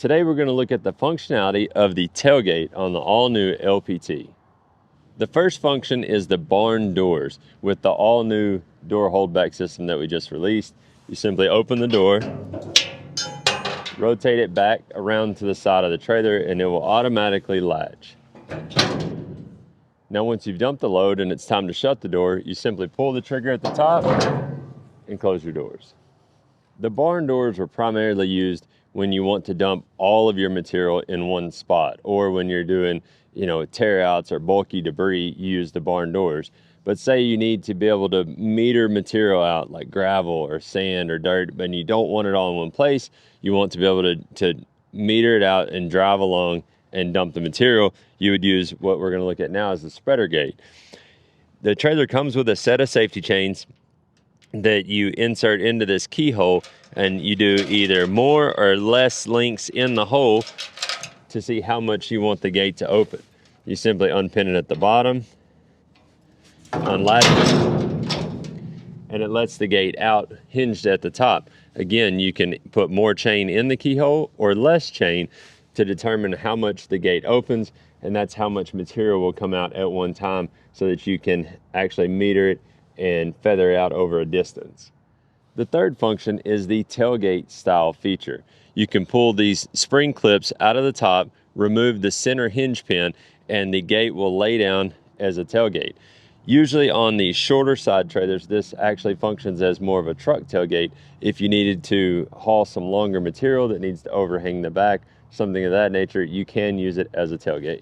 Today we're going to look at the functionality of the tailgate on the all-new LPT. The first function is the barn doors. With the all-new door holdback system that we just released, you simply open the door, rotate it back around to the side of the trailer, and it will automatically latch. Now once you've dumped the load and it's time to shut the door, you simply pull the trigger at the top and close your doors. The barn doors were primarily used when you want to dump all of your material in one spot, or when you're doing, tear outs or bulky debris, you use the barn doors. But say you need to be able to meter material out like gravel or sand or dirt, but you don't want it all in one place. You want to be able to meter it out and drive along and dump the material. You would use what we're going to look at now as the spreader gate. The trailer comes with a set of safety chains that you insert into this keyhole, and you do either more or less links in the hole to see how much you want the gate to open. You simply unpin it at the bottom, unlatch it, and it lets the gate out hinged at the top. Again, you can put more chain in the keyhole or less chain to determine how much the gate opens, and that's how much material will come out at one time, so that you can actually meter it and feather out over a distance. The third function is the tailgate style feature. You can pull these spring clips out of the top, remove the center hinge pin, and the gate will lay down as a tailgate. Usually on the shorter side trailers, this actually functions as more of a truck tailgate. If you needed to haul some longer material that needs to overhang the back, something of that nature, you can use it as a tailgate.